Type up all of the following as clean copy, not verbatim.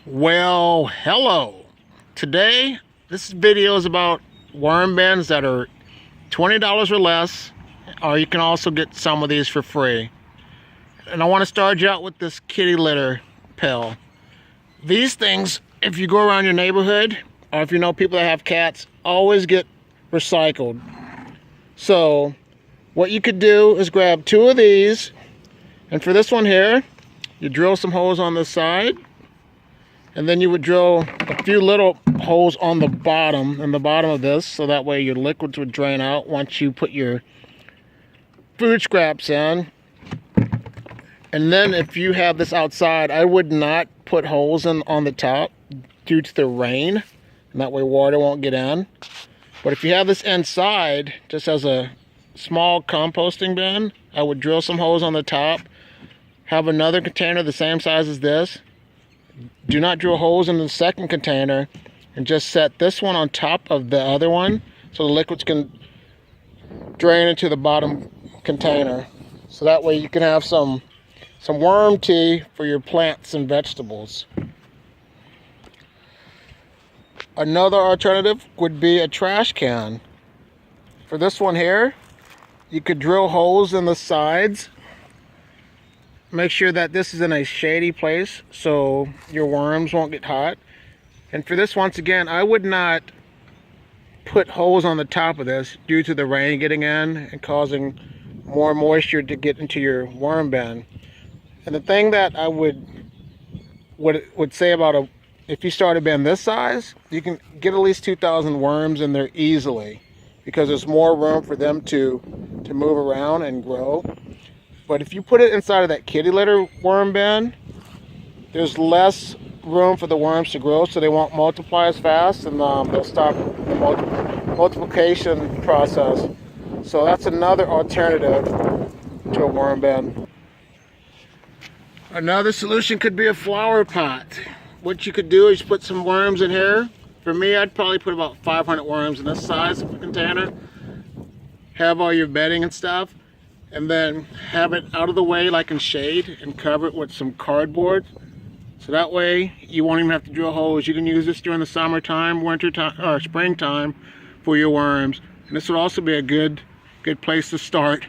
Well, hello. Today, this video is about worm bins that are $20 or less, or you can also get some of these for free. And I want to start you out with this kitty litter pill. These things, if you go around your neighborhood, or if you know people that have cats, always get recycled. So, what you could do is grab 2 of these, and for this one here, you drill some holes on the side, and then you would drill a few little holes on the bottom, of this, so that way your liquids would drain out once you put your food scraps in. And then if you have this outside, I would not put holes in on the top due to the rain, and that way water won't get in. But if you have this inside, just as a small composting bin, I would drill some holes on the top, have another container the same size as this. Do not drill holes in the second container, and just set this one on top of the other one so the liquids can drain into the bottom container. So that way you can have some worm tea for your plants and vegetables. Another alternative would be a trash can. For this one here, you could drill holes in the sides. Make sure that this is in a shady place so your worms won't get hot. And for this, once again, I would not put holes on the top of this due to the rain getting in and causing more moisture to get into your worm bin. And the thing that I would say about if you start a bin this size, you can get at least 2,000 worms in there easily, because there's more room for them to move around and grow. But if you put it inside of that kitty litter worm bin, there's less room for the worms to grow, so they won't multiply as fast, and they'll stop the multiplication process. So that's another alternative to a worm bin. Another solution could be a flower pot. What you could do is put some worms in here. For me, I'd probably put about 500 worms in this size of a container. Have all your bedding and stuff, and then have it out of the way like in shade, and cover it with some cardboard. So that way you won't even have to drill holes. You can use this during the summertime, winter time, or springtime for your worms. And this would also be a good place to start.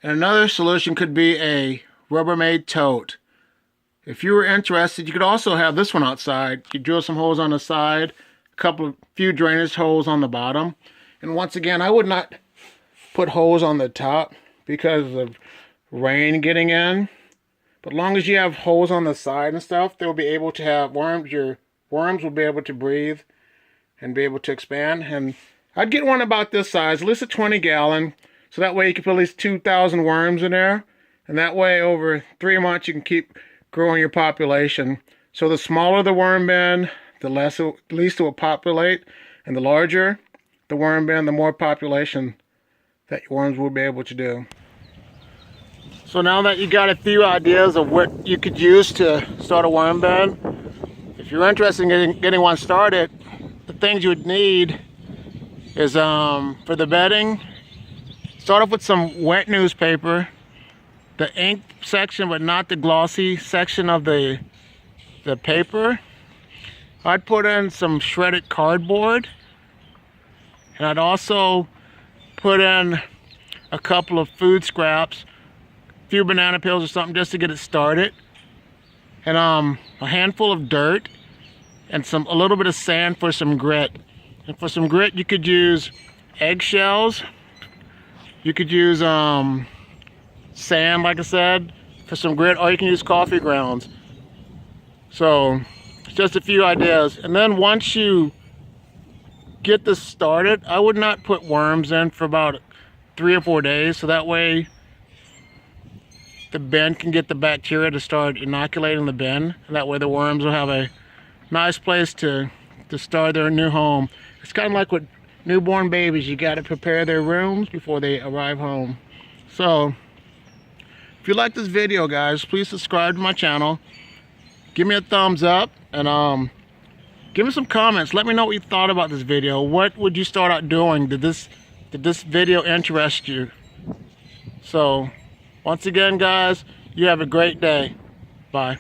And another solution could be a Rubbermaid tote. If you were interested, you could also have this one outside. You drill some holes on the side, few drainage holes on the bottom. And once again, I would not put holes on the top because of rain getting in. But as long as you have holes on the side and stuff, they'll be able to have worms. Your worms will be able to breathe and be able to expand. And I'd get one about this size, at least a 20-gallon. So that way you can put at least 2,000 worms in there. And that way over 3 months you can keep growing your population. So the smaller the worm bin, the least it will populate. And the larger the worm bin, the more population that your worms will be able to do. So now that you got a few ideas of what you could use to start a worm bin, if you're interested in getting one started, the things you would need is for the bedding, start off with some wet newspaper, the ink section but not the glossy section of the paper. I'd put in some shredded cardboard, and I'd also put in a couple of food scraps, a few banana peels or something, just to get it started, and a handful of dirt, and a little bit of sand for some grit. And for some grit, you could use eggshells. You could use sand, like I said, for some grit, or you can use coffee grounds. So it's just a few ideas. And then once you get this started, I would not put worms in for about 3 or 4 days, so that way the bin can get the bacteria to start inoculating the bin, and that way the worms will have a nice place to start their new home. It's kind of like with newborn babies, you got to prepare their rooms before they arrive home. So if you like this video, guys, please subscribe to my channel, give me a thumbs up, and give me some comments. Let me know what you thought about this video. What would you start out doing? Did this video interest you? So once again, guys, you have a great day. Bye.